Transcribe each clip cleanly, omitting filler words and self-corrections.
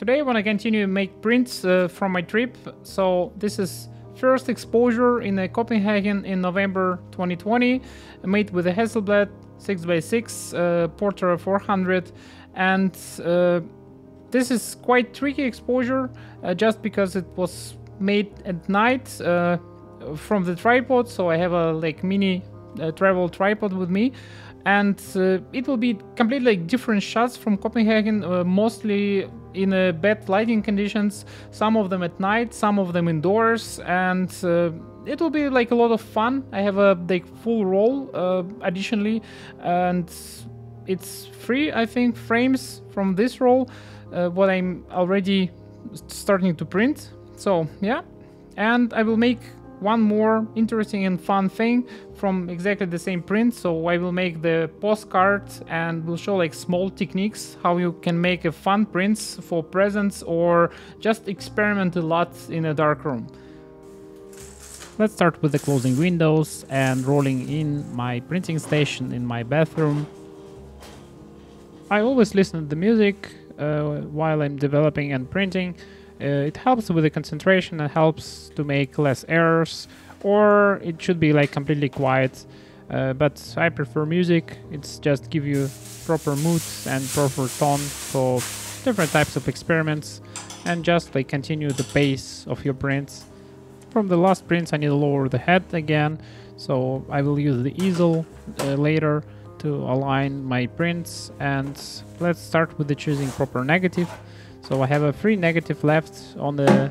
Today I want to continue make prints from my trip. So this is first exposure in Copenhagen in November 2020, made with a Hasselblad 6x6 Portra 400, and this is quite tricky exposure just because it was made at night from the tripod. So I have a mini travel tripod with me, and it will be completely different shots from Copenhagen, mostly in bad lighting conditions, some of them at night, some of them indoors, and it will be a lot of fun. I have a full roll additionally, and it's free, I think, frames from this roll, what I'm already starting to print. So yeah, and I will make one more interesting and fun thing from exactly the same print. So I will make the postcard and will show small techniques how you can make a fun prints for presents or just experiment a lot in a darkroom. Let's start with the closing windows and rolling in my printing station in my bathroom. I always listen to the music while I'm developing and printing. It helps with the concentration and helps to make less errors, or it should be completely quiet, but I prefer music. It's just give you proper mood and proper tone for different types of experiments, and just continue the pace of your prints. From the last prints I need to lower the head again, so I will use the easel later to align my prints. And let's start with the choosing proper negative. So I have a free negative left on the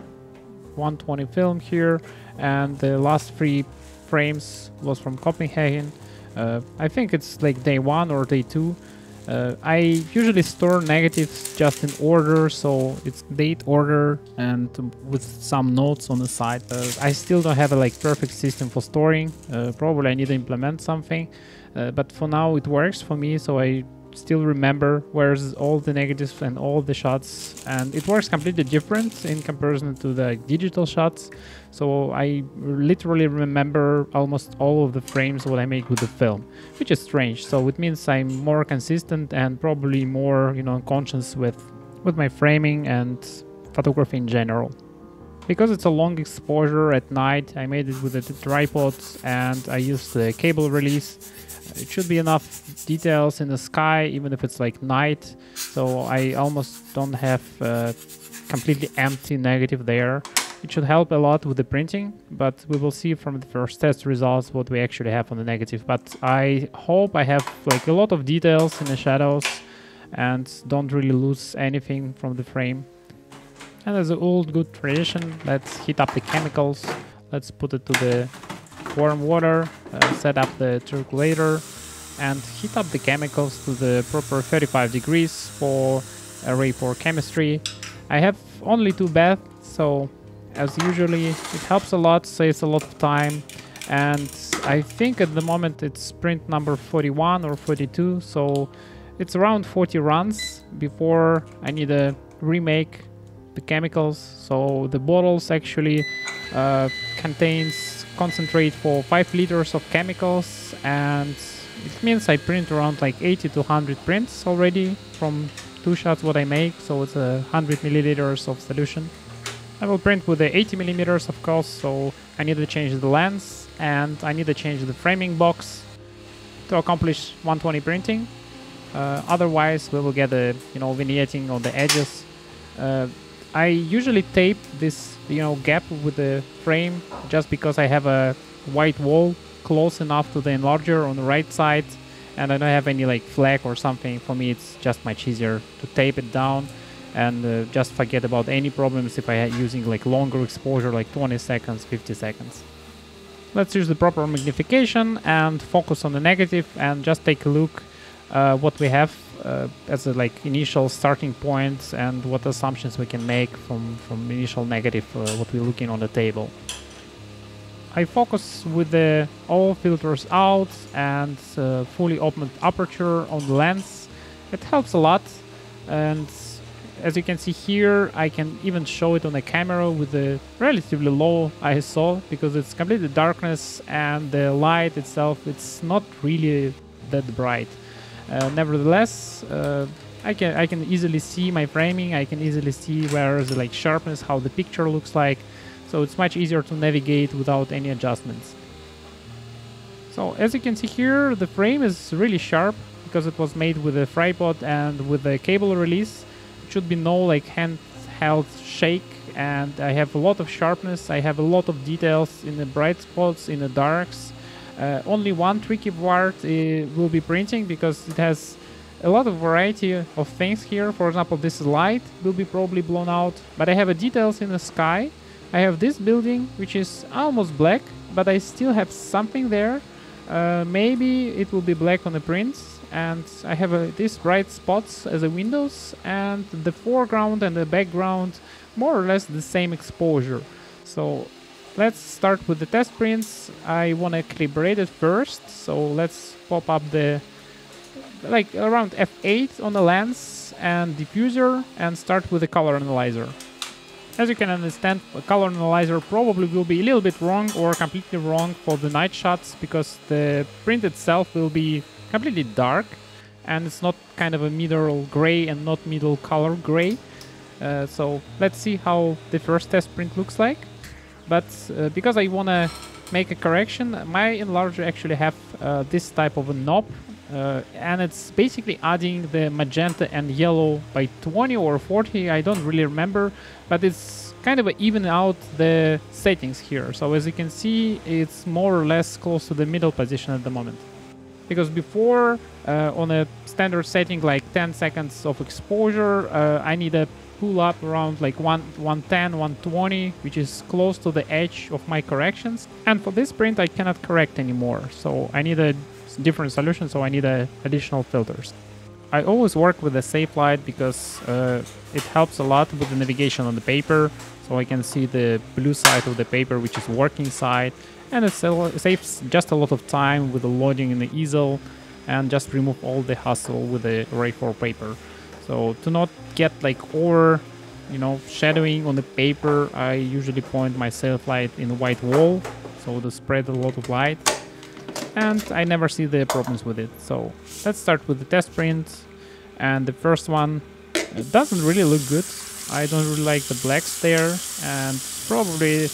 120 film here, and the last 3 frames was from Copenhagen. I think it's day 1 or day 2. I usually store negatives just in order, so it's date order and with some notes on the side. I still don't have a perfect system for storing. Probably I need to implement something, but for now it works for me, so I still remember where's all the negatives and all the shots, and it works completely different in comparison to the digital shots. So I literally remember almost all of the frames what I make with the film, which is strange. So it means I'm more consistent and probably more conscious with my framing and photography in general. Because it's a long exposure at night, I made it with a tripod and I used the cable release. It should be enough details in the sky, even if it's night. So I almost don't have completely empty negative there. It should help a lot with the printing, but we will see from the first test results what we actually have on the negative. But I hope I have a lot of details in the shadows and don't really lose anything from the frame. And as an old good tradition, let's heat up the chemicals. Let's put it to the warm water, set up the circulator, and heat up the chemicals to the proper 35 degrees for array for chemistry. I have only 2 baths, so as usually it helps a lot, saves a lot of time, and I think at the moment it's print number 41 or 42, so it's around 40 runs before I need to remake the chemicals. So the bottles actually contains concentrate for 5 liters of chemicals, and it means I print around 80 to 100 prints already from 2 shots what I make, so it's 100 milliliters of solution. I will print with the 80 millimeters of course, so I need to change the lens and I need to change the framing box to accomplish 120 printing. Otherwise we will get the vignetting on the edges. I usually tape this gap with the frame just because I have a white wall close enough to the enlarger on the right side, and I don't have any flag or something. For me it's just much easier to tape it down and just forget about any problems if I am using longer exposure, 20 seconds, 50 seconds. Let's use the proper magnification and focus on the negative and just take a look what we have as initial starting points and what assumptions we can make from initial negative, what we're looking on the table. I focus with all filters out and fully opened aperture on the lens. It helps a lot, and as you can see here, I can even show it on the camera with a relatively low ISO because it's completely darkness and the light itself, it's not really that bright. Nevertheless, I can easily see my framing. I can easily see where is the like sharpness, how the picture looks like. So it's much easier to navigate without any adjustments. So as you can see here, the frame is really sharp because it was made with a tripod and with a cable release. It should be no like handheld shake, and I have a lot of sharpness. I have a lot of details in the bright spots, in the darks. Only one tricky part will be printing because it has a lot of variety of things here. For example, this light will be probably blown out, but I have details in the sky. I have this building which is almost black, but I still have something there. Maybe it will be black on the prints, and I have these bright spots as a windows, and the foreground and the background more or less the same exposure. So let's start with the test prints. I want to calibrate it first, so let's pop up the like around F8 on the lens and diffuser and start with the color analyzer. As you can understand, a color analyzer probably will be a little bit wrong or completely wrong for the night shots because the print itself will be completely dark and it's not kind of a middle gray and not middle color gray. So let's see how the first test print looks like. But because I want to make a correction, my enlarger actually have this type of a knob, and it's basically adding the magenta and yellow by 20 or 40, I don't really remember, but it's kind of even out the settings here. So as you can see, it's more or less close to the middle position at the moment. Because before, on a standard setting like 10 seconds of exposure, I need a pull up around like 110, 120, which is close to the edge of my corrections. And for this print, I cannot correct anymore. So I need a different solution, so I need additional filters. I always work with a safe light because it helps a lot with the navigation on the paper. So I can see the blue side of the paper, which is working side. And it saves just a lot of time with the loading in the easel and just remove all the hassle with the Ray4 paper. So to not get like over, shadowing on the paper, I usually point my safe light in the white wall, so to spread a lot of light. And I never see the problems with it. So let's start with the test print. And the first one doesn't really look good. I don't really like the blacks there, and probably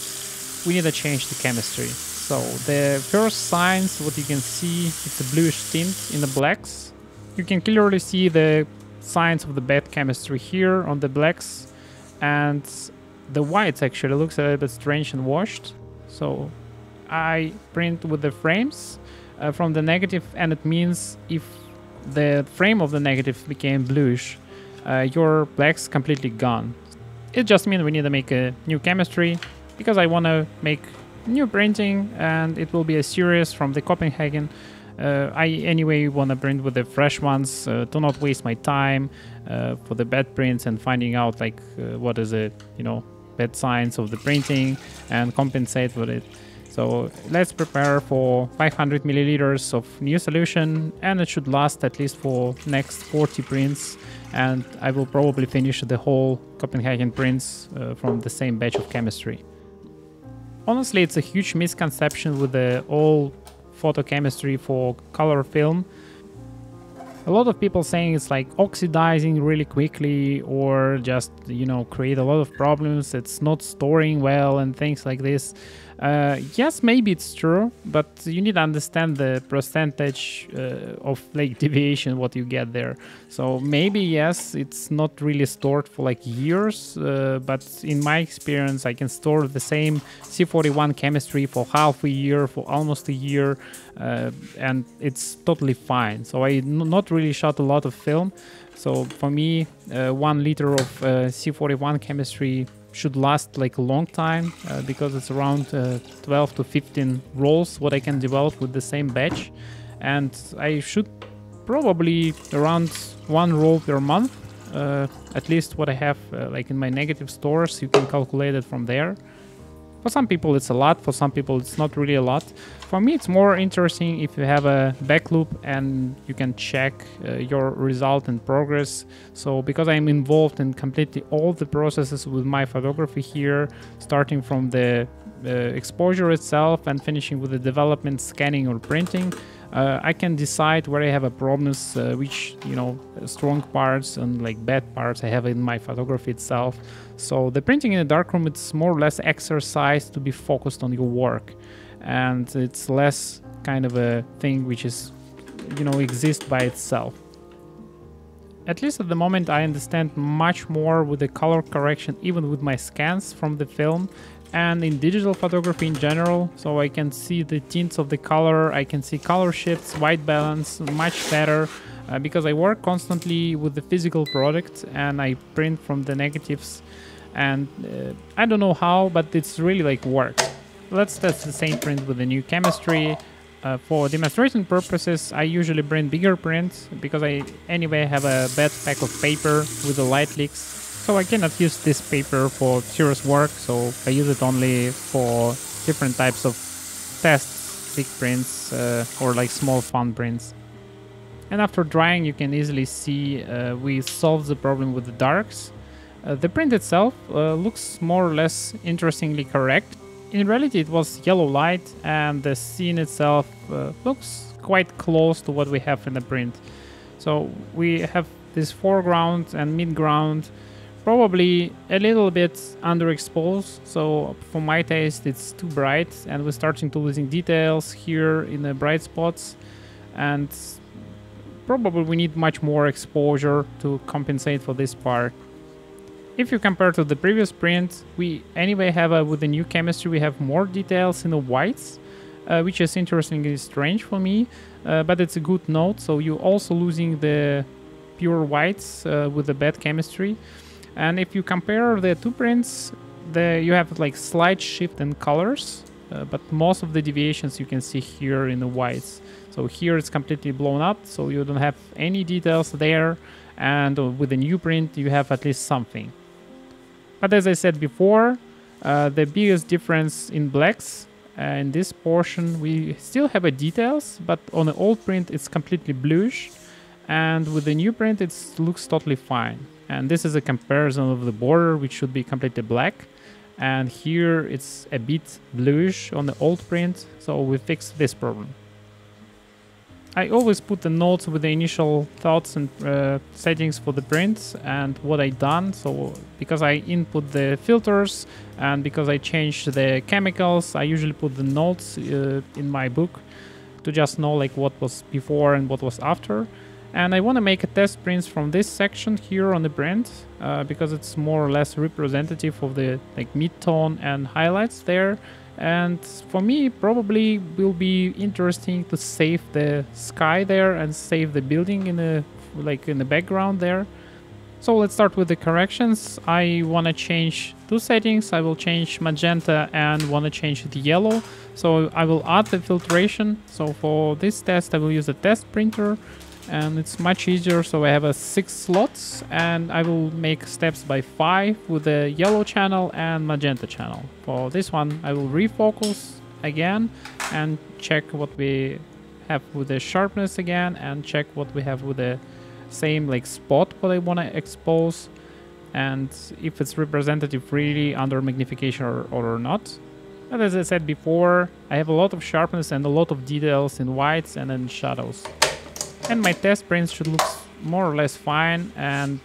we need to change the chemistry. So the first signs, what you can see, it's a bluish tint in the blacks. You can clearly see the signs of the bad chemistry here on the blacks, and the whites actually looks a little bit strange and washed. So I print with the frames from the negative, and it means if the frame of the negative became bluish, your black's completely gone. It just means we need to make a new chemistry because I want to make new printing, and it will be a series from the Copenhagen. I anyway want to print with the fresh ones to not waste my time for the bad prints and finding out like what is it, bad signs of the printing and compensate with it. So let's prepare for 500 milliliters of new solution, and it should last at least for next 40 prints, and I will probably finish the whole Copenhagen prints from the same batch of chemistry. Honestly, it's a huge misconception with the all photochemistry for color film. A lot of people saying it's like oxidizing really quickly or just, create a lot of problems. It's not storing well and things like this. Yes, maybe it's true, but you need to understand the percentage of like deviation what you get there. So maybe yes, it's not really stored for like years, but in my experience, I can store the same C41 chemistry for half a year, for almost a year, and it's totally fine. So I not really shot a lot of film. So for me, 1 liter of C41 chemistry should last like a long time because it's around 12 to 15 rolls what I can develop with the same batch, and I should probably around 1 roll per month, at least what I have like in my negative stores. You can calculate it from there. For some people it's a lot, for some people it's not really a lot. For me it's more interesting if you have a back loop and you can check your result and progress. So because I'm involved in completely all the processes with my photography here, starting from the exposure itself and finishing with the development, scanning or printing, I can decide where I have a problems, which, you know, strong parts and like bad parts I have in my photography itself. So the printing in the darkroom, it's more or less exercise to be focused on your work, and it's less kind of a thing which is, you know, exists by itself. At least at the moment I understand much more with the color correction, even with my scans from the film and in digital photography in general. So I can see the tints of the color, I can see color shifts, white balance much better, because I work constantly with the physical product and I print from the negatives, and I don't know how, but it's really like works. Let's test the same print with the new chemistry. For demonstration purposes, I usually print bigger prints because I anyway have a bad pack of paper with the light leaks, so I cannot use this paper for serious work, so I use it only for different types of tests, big prints or like small fun prints. And after drying, you can easily see we solved the problem with the darks. The print itself looks more or less interestingly correct. In reality, it was yellow light, and the scene itself looks quite close to what we have in the print. So we have this foreground and midground, probably a little bit underexposed. So for my taste, it's too bright, and we're starting to losing details here in the bright spots. And probably we need much more exposure to compensate for this part. If you compare to the previous print, we anyway have with the new chemistry, we have more details in the whites, which is interestingly strange for me, but it's a good note. So you're also losing the pure whites with the bad chemistry. And if you compare the two prints, you have like slight shift in colors, but most of the deviations you can see here in the whites. So here it's completely blown up, so you don't have any details there, and with the new print you have at least something. But as I said before, the biggest difference in blacks, in this portion we still have a details, but on the old print it's completely bluish, and with the new print it looks totally fine. And this is a comparison of the border, which should be completely black, and here it's a bit bluish on the old print, so we fixed this problem. I always put the notes with the initial thoughts and settings for the prints and what I done. So because I input the filters and because I changed the chemicals, I usually put the notes in my book to just know like what was before and what was after. And I want to make a test prints from this section here on the print because it's more or less representative of the like mid-tone and highlights there. And for me, probably will be interesting to save the sky there and save the building in the background there. So let's start with the corrections. I want to change two settings. I will change magenta and want to change the yellow. So I will add the filtration. So for this test, I will use a test printer, and it's much easier. So I have 6 slots, and I will make steps by 5 with the yellow channel and magenta channel. For this one, I will refocus again and check what we have with the sharpness again, and check what we have with the same like spot what I want to expose, and if it's representative really under magnification or not. But as I said before, I have a lot of sharpness and a lot of details in whites and in shadows. And my test prints should look more or less fine, and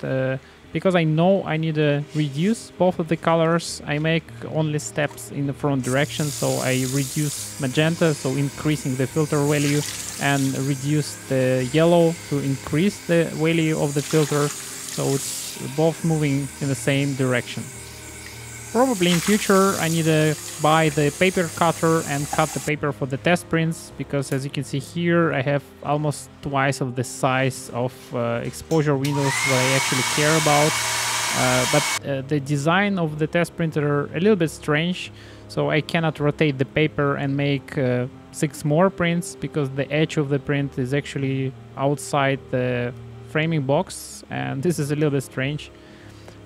because I know I need to reduce both of the colors, I make only steps in the front direction. So I reduce magenta, so increasing the filter value, and reduce the yellow to increase the value of the filter, so it's both moving in the same direction. Probably in future I need to buy the paper cutter and cut the paper for the test prints, because as you can see here I have almost twice of the size of exposure windows that I actually care about. But the design of the test printer are a little bit strange, so I cannot rotate the paper and make 6 more prints, because the edge of the print is actually outside the framing box, and this is a little bit strange.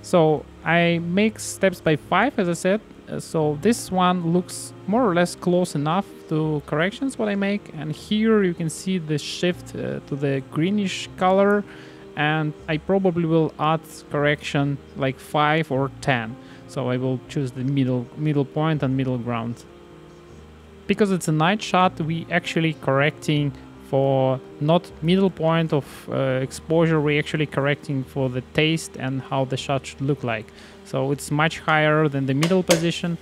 So I make steps by 5, as I said. So this one looks more or less close enough to corrections what I make, and here you can see the shift to the greenish color, and I probably will add correction like 5 or 10. So I will choose the middle point and middle ground. Because it's a night shot, we actually correcting for not middle point of exposure, we actually correcting for the taste and how the shot should look like. So it's much higher than the middle position,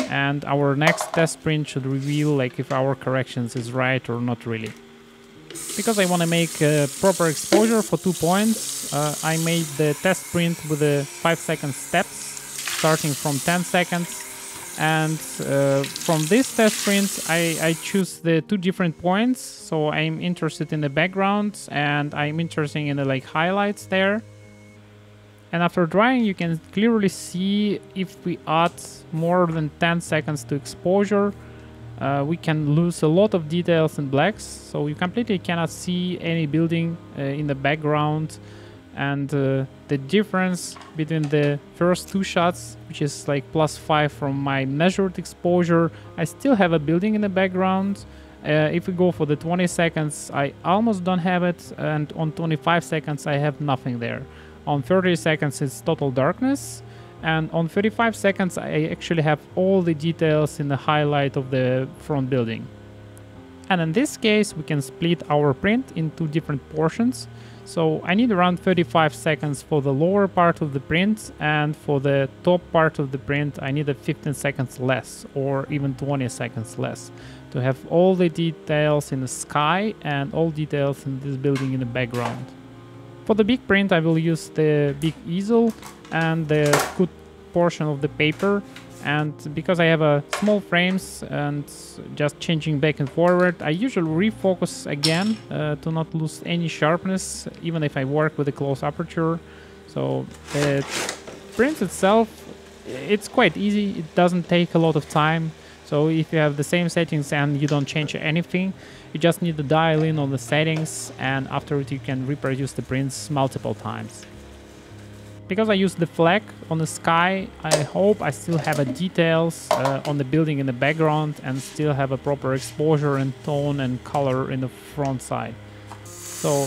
and our next test print should reveal like if our corrections is right or not really. Because I want to make a proper exposure for 2 points, I made the test print with the 5-second steps, starting from 10 seconds. And from this test print, I choose the 2 different points. So I'm interested in the background and I'm interested in the like highlights there. And after drying, you can clearly see if we add more than 10 seconds to exposure, we can lose a lot of details in blacks. So you completely cannot see any building in the background. And the difference between the first 2 shots, which is like +5 from my measured exposure, I still have a building in the background. If we go for the 20 seconds, I almost don't have it, and on 25 seconds, I have nothing there. On 30 seconds, it's total darkness, and on 35 seconds, I actually have all the details in the highlight of the front building. And in this case, we can split our print in 2 different portions. So I need around 35 seconds for the lower part of the print, and for the top part of the print I need 15 seconds less, or even 20 seconds less, to have all the details in the sky and all details in this building in the background. For the big print I will use the big easel and the good portion of the paper. And because I have small frames and just changing back and forward, I usually refocus again to not lose any sharpness, even if I work with a close aperture. So the print itself, it's quite easy. It doesn't take a lot of time. So if you have the same settings and you don't change anything, you just need to dial in on the settings, and after it you can reproduce the prints multiple times. Because I use the flag on the sky, I hope I still have details on the building in the background and still have a proper exposure and tone and color in the front side. So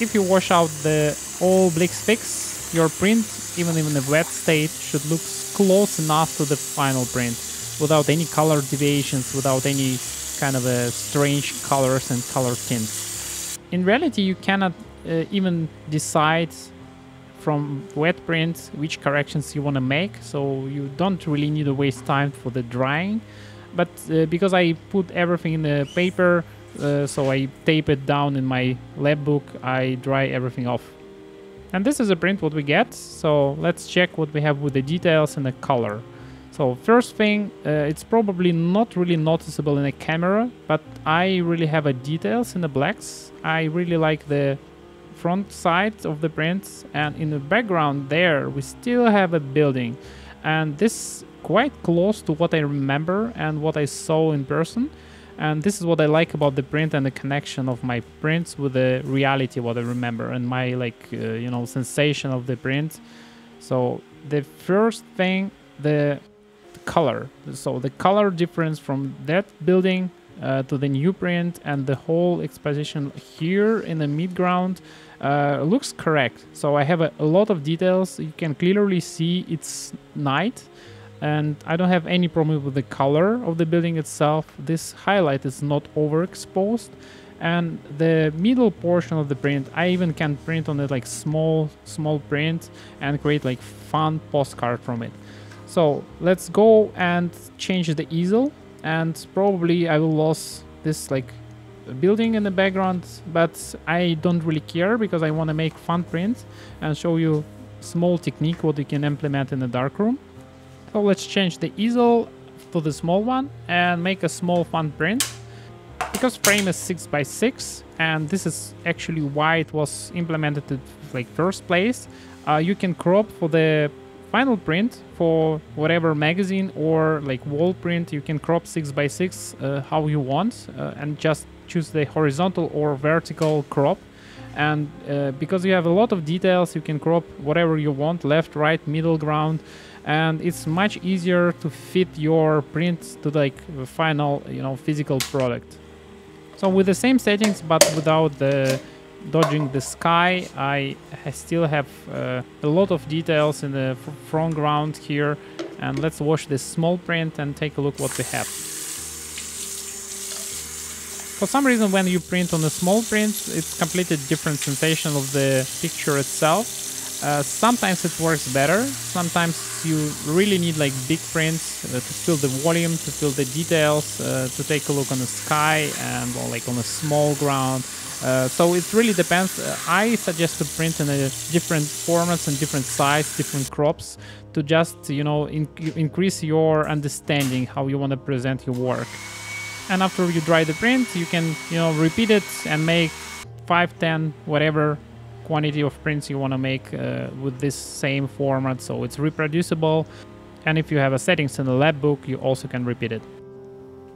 if you wash out the all Blix fix, your print, even in the wet state, should look close enough to the final print, without any color deviations, without any kind of strange colors and color tints. In reality, you cannot even decide from wet print which corrections you want to make, so you don't really need to waste time for the drying. But because I put everything in the paper, so I tape it down in my lab book, I dry everything off. And this is a print what we get, so let's check what we have with the details and the color. So first thing, it's probably not really noticeable in the camera, but I really have details in the blacks. I really like the front side of the prints, and in the background there we still have a building, and this quite close to what I remember and what I saw in person. And this is what I like about the print and the connection of my prints with the reality what I remember and my you know, sensation of the print. So the first thing, the color. So the color difference from that building to the new print and the whole exposition here in the midground looks correct. So I have a lot of details. You can clearly see it's night, and I don't have any problem with the color of the building itself. This highlight is not overexposed, and the middle portion of the print, I even can print on it like small print and create like fun postcard from it. So let's go and change the easel, and probably I will lose this like building in the background, but I don't really care because I want to make fun print and show you small technique what you can implement in the darkroom. So let's change the easel to the small one and make a small fun print. Because frame is 6x6, and this is actually why it was implemented in like first place, you can crop for the final print for whatever magazine or like wall print. You can crop 6x6 how you want, and just choose the horizontal or vertical crop. And because you have a lot of details, you can crop whatever you want, left, right, middle, ground, and it's much easier to fit your print to like the final, you know, physical product. So with the same settings but without the dodging the sky, I still have a lot of details in the front ground here, And let's wash this small print and take a look what we have. For some reason, when you print on a small print, it's completely different sensation of the picture itself. Sometimes it works better. Sometimes you really need like big prints to feel the volume, to feel the details, to take a look on the sky and or like on a small ground. So it really depends. I suggest to print in a different formats and different size, different crops to just, you know, increase your understanding how you want to present your work. And after you dry the print, you can, you know, repeat it and make 5, 10, whatever quantity of prints you want to make with this same format, so it's reproducible. And if you have a settings in the lab book, you also can repeat it.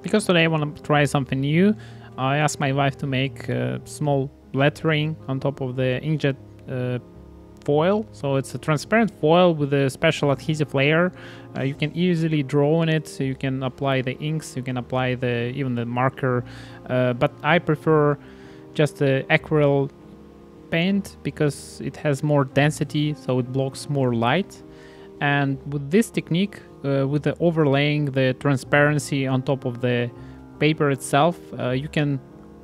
Because today I want to try something new, I asked my wife to make small lettering on top of the inkjet foil. So it's a transparent foil with a special adhesive layer. You can easily draw on it, so you can apply the inks, you can apply even the marker, but I prefer just the aquarelle paint because it has more density, so it blocks more light. And with this technique, with the overlaying the transparency on top of the paper itself, you can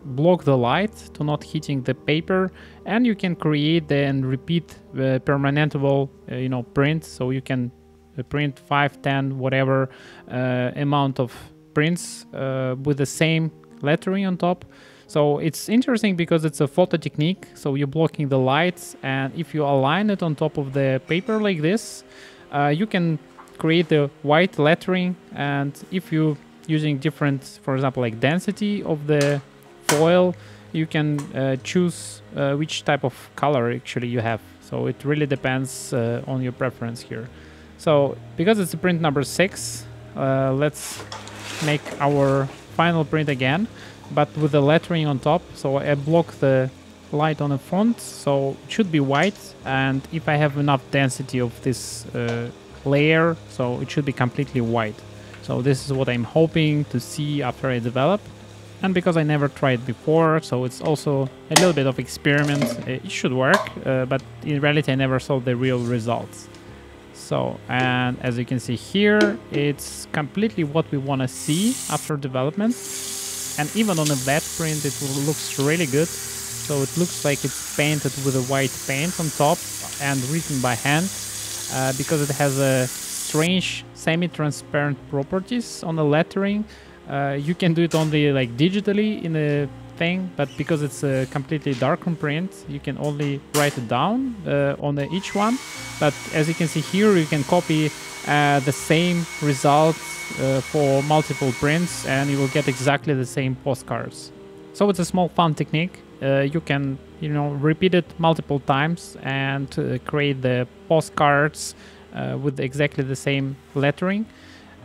block the light to not hitting the paper, and you can create and repeat the permanentable you know, print. So you can print 5, 10, whatever amount of prints with the same lettering on top. So it's interesting because it's a photo technique, so you're blocking the lights, and if you align it on top of the paper like this, you can create the white lettering. And if you're using different, for example, like density of the foil, you can choose which type of color actually you have. So it really depends on your preference here. So because it's a print number 6, let's make our final print again, but with the lettering on top. So I block the light on the font, so it should be white, and if I have enough density of this layer, so it should be completely white. So this is what I'm hoping to see after I develop. And because I never tried before, so it's also a little bit of experiment. It should work, but in reality I never saw the real results. So, and as you can see here, it's completely what we want to see after development. And even on a wet print, it looks really good. So it looks like it's painted with a white paint on top and written by hand, because it has a strange semi-transparent properties on the lettering. You can do it only like digitally in a thing, but because it's a completely darkroom print, you can only write it down on each one. But as you can see here, you can copy the same results for multiple prints, and you will get exactly the same postcards. So it's a small fun technique. You can, you know, repeat it multiple times and create the postcards with exactly the same lettering.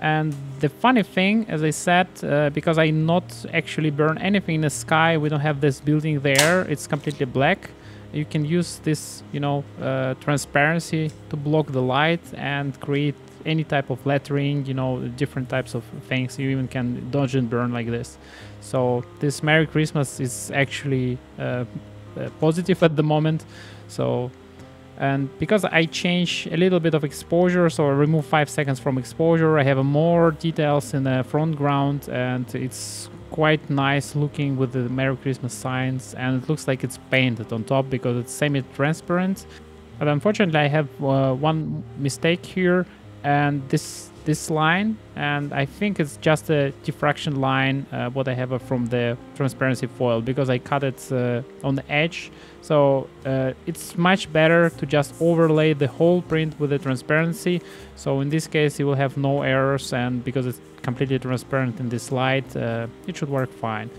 And the funny thing, as I said, because I not actually burn anything in the sky, we don't have this building there, it's completely black. You can use this, you know, transparency to block the light and create any type of lettering, you know, different types of things. You even can dodge and burn like this. So this Merry Christmas is actually positive at the moment. So, and because I change a little bit of exposure, so I remove 5 seconds from exposure, I have more details in the front ground, and it's quite nice looking with the Merry Christmas signs, and it looks like it's painted on top because it's semi-transparent. But unfortunately I have one mistake here, and this line, and I think it's just a diffraction line what I have from the transparency foil, because I cut it on the edge. So it's much better to just overlay the whole print with the transparency. So in this case you will have no errors, and because it's completely transparent in this light, it should work fine.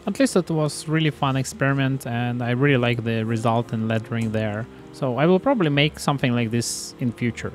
At least it was really fun experiment, and I really like the result and lettering there. So I will probably make something like this in future.